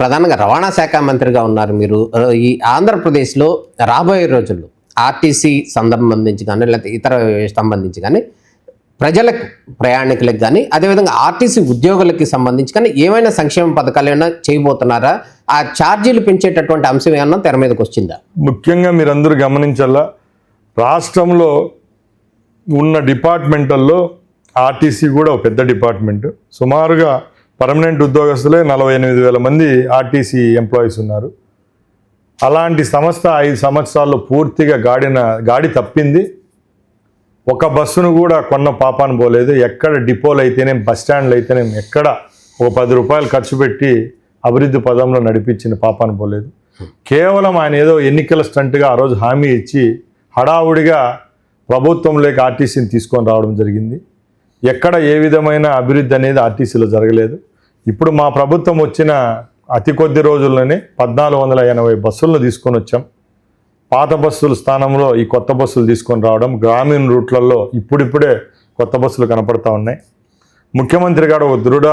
ప్రధానంగా రవాణా శాఖ మంత్రిగా ఉన్నారు మీరు. ఈ ఆంధ్రప్రదేశ్‌లో రాబోయే రోజుల్లో ఆర్టీసీ సంబంధించి గాని, లేకపోతే ఇతర సంబంధించి గాని, ప్రజలకు, ప్రయాణికులకు గాని, అదేవిధంగా ఆర్టీసీ ఉద్యోగులకి సంబంధించి కానీ ఏమైనా సంక్షేమ పథకాలు ఏమైనా చేయబోతున్నారా? ఆ ఛార్జీలు పెంచేటటువంటి అంశం ఏమన్నా తెర మీదకొచ్చిందా? ముఖ్యంగా మీరందరూ గమనించాలా, రాష్ట్రంలో ఉన్న డిపార్ట్మెంటల్లో ఆర్టీసీ కూడా ఒక పెద్ద డిపార్ట్మెంట్. సుమారుగా పర్మనెంట్ ఉద్యోగస్తులే 48,000 మంది ఆర్టీసీ ఎంప్లాయీస్ ఉన్నారు. అలాంటి సంస్థ 5 సంవత్సరాల్లో పూర్తిగా గాడి తప్పింది. ఒక బస్సును కూడా కొన్న పాపాన పోలేదు. ఎక్కడ డిపోలు అయితేనేం, బస్ స్టాండ్లు అయితేనేం, ఎక్కడ ఒక 10 రూపాయలు ఖర్చు పెట్టి అభివృద్ధి పదంలో నడిపించిన పాపాన పోలేదు. కేవలం ఆయన ఏదో ఎన్నికల స్టంట్గా ఆ రోజు హామీ ఇచ్చి హడావుడిగా ప్రభుత్వంలోకి ఆర్టీసీని తీసుకొని రావడం జరిగింది. ఎక్కడ ఏ విధమైన అభివృద్ధి అనేది ఆర్టీసీలో జరగలేదు. ఇప్పుడు మా ప్రభుత్వం వచ్చిన అతి కొద్ది రోజుల్లోనే 1480 బస్సులను తీసుకొని వచ్చాం. పాత బస్సుల స్థానంలో ఈ కొత్త బస్సులు తీసుకొని రావడం, గ్రామీణ రూట్లలో ఇప్పుడిప్పుడే కొత్త బస్సులు కనపడతా ఉన్నాయి. ముఖ్యమంత్రి గారు ఒక దృఢ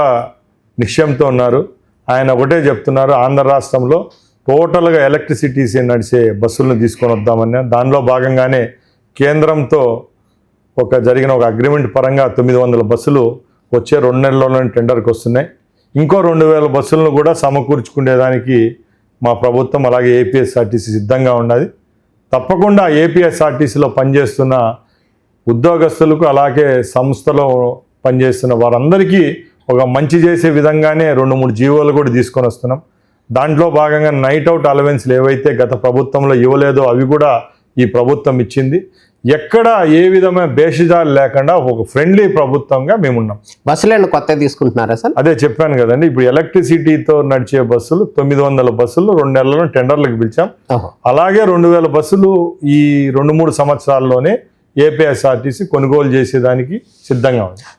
నిశ్చయంతో ఉన్నారు. ఆయన ఒకటే చెప్తున్నారు, ఆంధ్ర రాష్ట్రంలో టోటల్గా ఎలక్ట్రిసిటీస్ నడిచే బస్సులను తీసుకొని వద్దామని. దానిలో భాగంగానే కేంద్రంతో జరిగిన ఒక అగ్రిమెంట్ పరంగా 900 బస్సులు వచ్చే 2 నెలల్లోనే టెండర్కి వస్తున్నాయి. ఇంకో 2,000 బస్సులను కూడా సమకూర్చుకునేదానికి మా ప్రభుత్వం అలాగే ఏపీఎస్ఆర్టీసీ సిద్ధంగా ఉన్నది. తప్పకుండా ఏపీఎస్ఆర్టీసీలో పనిచేస్తున్న ఉద్యోగస్తులకు అలాగే సంస్థలో పనిచేస్తున్న వారందరికీ ఒక మంచి చేసే విధంగానే 2-3 జీవోలు కూడా తీసుకొని వస్తున్నాం. దాంట్లో భాగంగా నైట్ అవుట్ అలవెన్స్లు ఏవైతే గత ప్రభుత్వంలో ఇవ్వలేదో అవి కూడా ఈ ప్రభుత్వం ఇచ్చింది. ఎక్కడ ఏ విధమైన బేషిజాలు లేకుండా ఒక ఫ్రెండ్లీ ప్రభుత్వంగా మేమున్నాం. బస్సులను కొత్త తీసుకుంటున్నారా సార్? అదే చెప్పాను కదండి, ఇప్పుడు ఎలక్ట్రిసిటీతో నడిచే బస్సులు 900 బస్సులు 2 నెలల్లో టెండర్లకు పిలిచాం. అలాగే 2,000 బస్సులు ఈ 2-3 సంవత్సరాల్లోనే ఏపీఎస్ఆర్టీసీ కొనుగోలు చేసేదానికి సిద్ధంగా ఉంది.